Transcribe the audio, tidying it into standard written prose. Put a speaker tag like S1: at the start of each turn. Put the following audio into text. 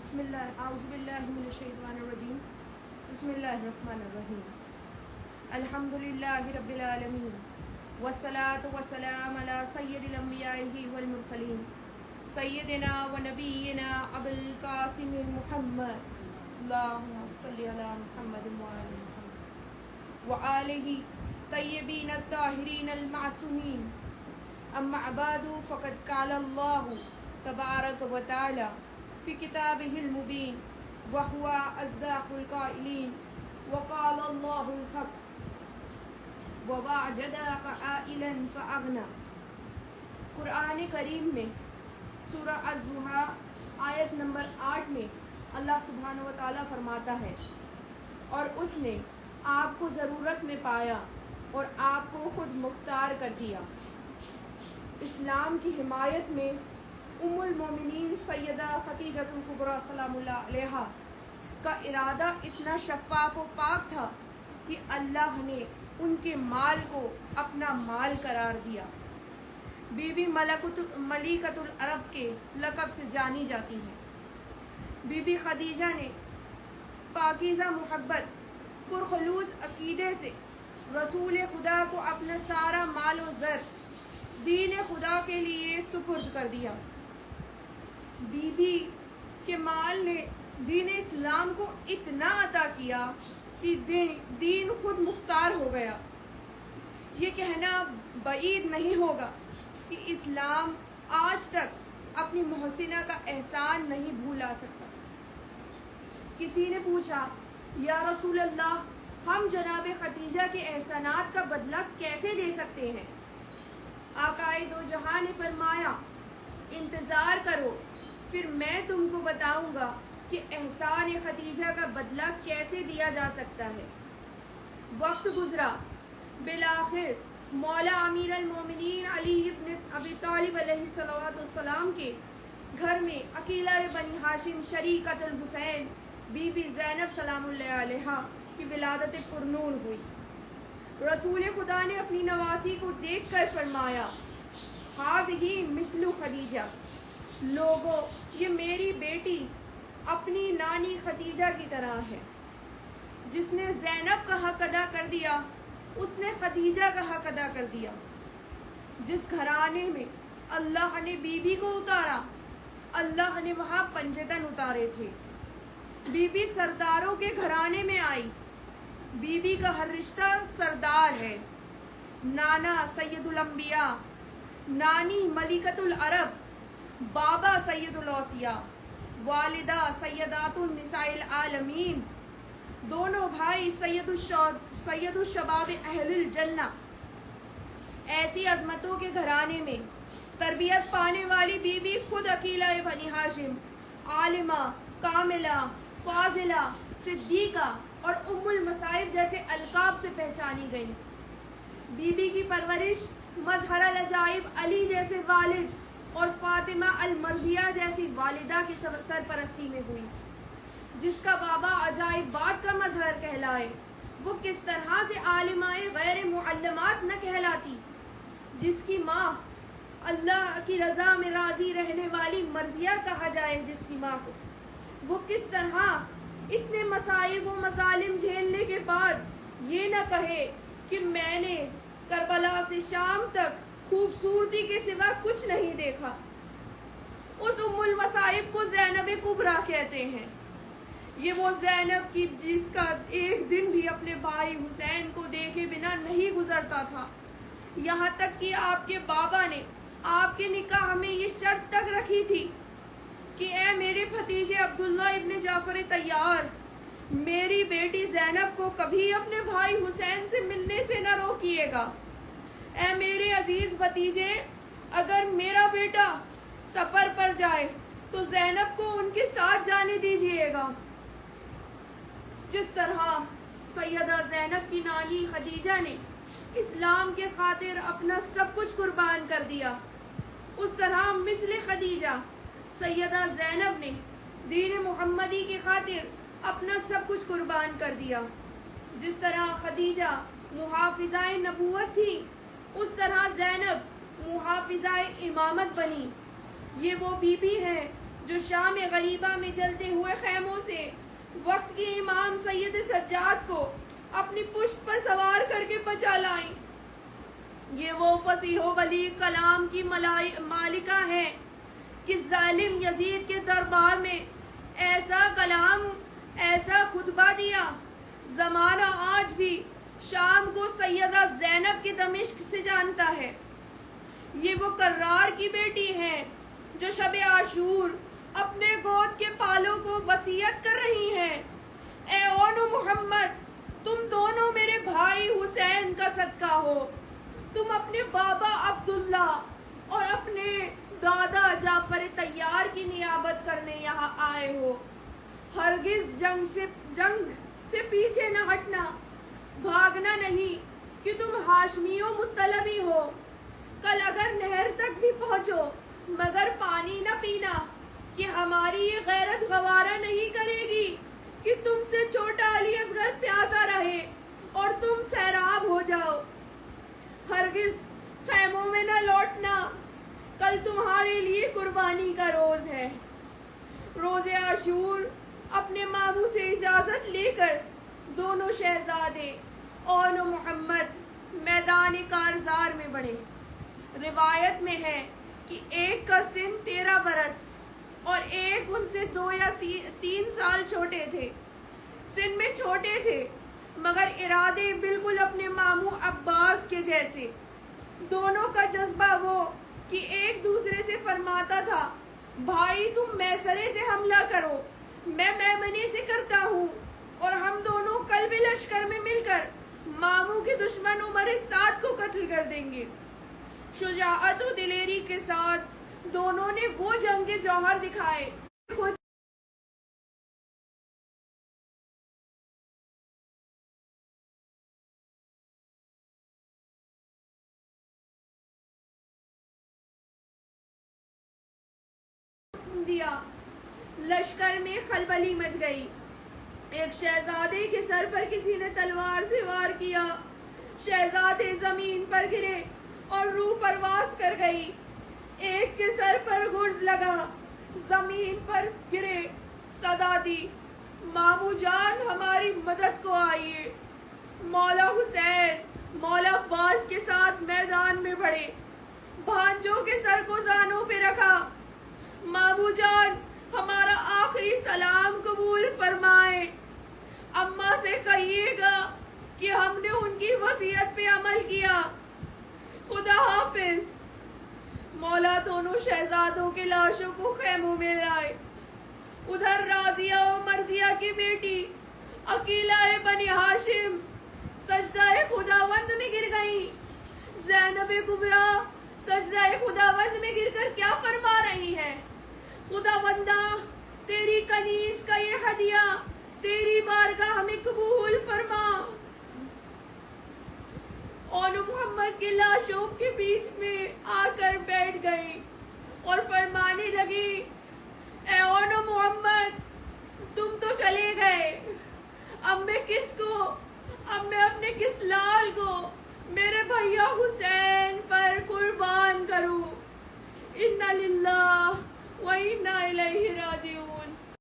S1: بسم اللہ اعوذ باللہ من الشیطان الرجیم بسم اللہ الرحمن الرحیم الحمد للہ رب العالمین والصلاة والسلام علی سید الانبیاء والمرسلین سیدنا و نبینا ابو القاسم محمد اللہم صلی علی محمد وآل محمد وآلہ طیبین الطاہرین المعصومین اما بعد فقد قال اللہ تبارک و تعالی في كتابه المبين وهو أصدق القائلين وقال الله الحق ووعدك عائلا فأغنى. قرآن کریم میں سورہ الضحیٰ آیت نمبر 8 میں اللہ سبحانہ و تعالیٰ فرماتا ہے اور اس نے آپ کو ضرورت میں پایا اور آپ کو خود مختار کر دیا. اسلام کی حمایت میں ام المومنین سیدہ خدیجہ الکبریٰ سلام اللہ علیہا کا ارادہ اتنا شفاف و پاک تھا کہ اللہ نے ان کے مال کو اپنا مال قرار دیا. بی بی ملکۃ العرب کے لقب سے جانی جاتی ہے. بی بی خدیجہ نے پاکیزہ محبت پرخلوص عقیدے سے رسول خدا کو اپنا سارا مال و زر دین خدا کے لیے سپرد کر دیا. بی بی کے مال نے دین اسلام کو اتنا عطا کیا کہ دین خود مختار ہو گیا. یہ کہنا بعید نہیں ہوگا کہ اسلام آج تک اپنی محسنہ کا احسان نہیں بھولا سکتا. کسی نے پوچھا یا رسول اللہ ہم جناب خدیجہ کے احسانات کا بدلہ کیسے دے سکتے ہیں؟ آقائے دو جہاں نے فرمایا انتظار کرو پھر میں تم کو بتاؤں گا کہ احسان خدیجہ کا بدلہ کیسے دیا جا سکتا ہے. وقت گزرا، بالآخر مولا امیر المومنین علی ابن ابی طالب علیہ السلام کے گھر میں عقیلہ بنی ہاشم شریکۃ الحسین بی بی زینب سلام اللہ علیہا کی ولادت پرنور ہوئی. رسول خدا نے اپنی نواسی کو دیکھ کر فرمایا ہذہ مثل خدیجہ، لوگوں یہ میری بیٹی اپنی نانی خدیجہ کی طرح ہے. جس نے زینب کا حق ادا کر دیا اس نے خدیجہ کا حق ادا کر دیا. جس گھرانے میں اللہ نے بی بی کو اتارا اللہ نے وہاں پنجتن اتارے تھے. بی بی سرداروں کے گھرانے میں آئی. بی بی کا ہر رشتہ سردار ہے. نانا سید الانبیاء، نانی ملکۃ العرب، بابا سید الاوصیاء، والدہ سیدات النساء العالمین، دونوں بھائی سید الشباب اہل الجنہ. ایسی عظمتوں کے گھرانے میں تربیت پانے والی بی بی خود عقیلہ بنی ہاشم عالمہ، کاملہ، فاضلہ، صدیقہ اور ام المصائب جیسے القاب سے پہچانی گئی. بی بی کی پرورش مظہر العجائب علی جیسے والد اور فاطمہ المرضیہ جیسی والدہ کی سرپرستی میں ہوئی. جس کا بابا عجائبات کا مظہر کہلائے وہ کس طرح سے عالمائے غیر معلمات نہ کہلاتی. جس کی ماں اللہ کی رضا میں راضی رہنے والی مرضیہ کہا جائے جس کی ماں کو، وہ کس طرح اتنے مصائب و مظالم جھیلنے کے بعد یہ نہ کہے کہ میں نے کربلا سے شام تک خوبصورتی کے سوا کچھ نہیں دیکھا. اس ام المصائب کو زینب کبریٰ کہتے ہیں. یہ وہ زینب کی جس کا ایک دن بھی اپنے بھائی حسین کو دیکھے بنا نہیں گزرتا تھا. یہاں تک کہ آپ کے بابا نے آپ کے نکاح میں یہ شرط تک رکھی تھی کہ اے میرے بھتیجے عبداللہ ابن جعفر طیار، میری بیٹی زینب کو کبھی اپنے بھائی حسین سے ملنے سے نہ روکیے گا. اے میرے عزیز بھتیجے، اگر میرا بیٹا سفر پر جائے تو زینب کو ان کے ساتھ جانے دیجیے گا. جس طرح سیدہ زینب کی نانی خدیجہ نے اسلام کے خاطر اپنا سب کچھ قربان کر دیا، اس طرح مثل خدیجہ سیدہ زینب نے دین محمدی کی خاطر اپنا سب کچھ قربان کر دیا. جس طرح خدیجہ محافظہ نبوت تھی اس طرح زینب محافظہ امامت بنی. یہ وہ بی بی ہے جو شام غریبہ میں جلتے ہوئے خیموں سے وقت کے امام سید سجاد کو اپنی پشت پر سوار کر کے بچا لائیں۔ یہ وہ فصیح و بلیغ کلام کی مالکہ ہے کہ ظالم یزید کے دربار میں ایسا کلام، ایسا خطبہ دیا۔ زمانہ آج بھی شام کو سیدہ زینب کے دمشق سے جانتا ہے۔ یہ وہ کرار کی بیٹی ہے جو شب عاشور اپنے گود کے پالوں کو وصیت کر رہی ہیں، اے اون محمد، تم دونوں میرے بھائی حسین کا صدقہ ہو۔ تم اپنے بابا عبداللہ اور اپنے دادا جعفر طیار کی نیابت کرنے یہاں آئے ہو۔ ہرگز جنگ سے پیچھے نہ ہٹنا، بھاگنا نہیں کہ تم ہاشمی و مطلبی ہو۔ کل اگر نہر تک بھی پہنچو مگر پانی نہ پینا، کہ ہماری یہ غیرت گوارا نہیں کرے گی کہ تم سے چھوٹا علی اصغر پیاسا رہے اور تم سیراب ہو جاؤ۔ ہرگز خیموں میں نہ لوٹنا، کل تمہارے لیے قربانی کا روز ہے۔ روز عاشور اپنے ماموں سے اجازت لے کر دونوں شہزادے اون و محمد میدان کارزار میں بڑھے۔ روایت میں ہے کہ ایک کا سن 13 برس اور ایک ان سے 2 یا 3 سال چھوٹے تھے۔ سن میں چھوٹے تھے مگر ارادے بالکل اپنے ماموں عباس کے جیسے۔ دونوں کا جذبہ وہ کہ ایک دوسرے سے فرماتا تھا، بھائی تم میسرے سے حملہ کرو، میں میمنے سے کرتا ہوں، اور ہم دونوں قلب لشکر میں مل کر ماموں کے دشمن عمر سعد کو قتل کر دیں گے۔ شجاعت و دلیری کے ساتھ دونوں نے وہ جنگ کے جوہر دکھائے۔ لشکر میں خلبلی مچ گئی۔ ایک شہزادے کے سر پر کسی نے تلوار سے وار کیا، شہزادے زمین پر گرے اور روح پرواز کر گئی۔ ایک کے سر پر گرز لگا، زمین پر گرے، صدا دی، ماموں جان ہماری مدد کو آئیے۔ مولا حسین مولا عباس کے ساتھ میدان میں بڑھے، بھانجوں کے سر کو زانوں پہ رکھا، ماموں جان ہمارا آخری سلام قبول فرمائیں، اماں سے کہیے گا کہ ہم نے ان کی وصیت پہ عمل کیا، خدا حافظ۔ مولا دونوں شہزادوں کے لاشوں کو خیموں میں لائے۔ ادھر راضیہ و مرضیہ کی بیٹی عقیلہ بنی ہاشم سجدہ خداوند میں گر گئی۔ زینب کبریٰ سجدہ خداوند میں گر کر کیا فرما رہی ہے، خداوندہ تیری کنیز کا یہ ہدیہ تیری بارگاہ ہمیں قبول فرما۔ اون محمد کے لاشوں کے بیچ میں آ کر بیٹھ گئی اور فرمانے لگی، اے اون محمد تم تو چلے گئے، اب میں اپنے کس لال کو میرے بھیا حسین پر قربان کروں۔ انا للہ و انا الیہ راجعون۔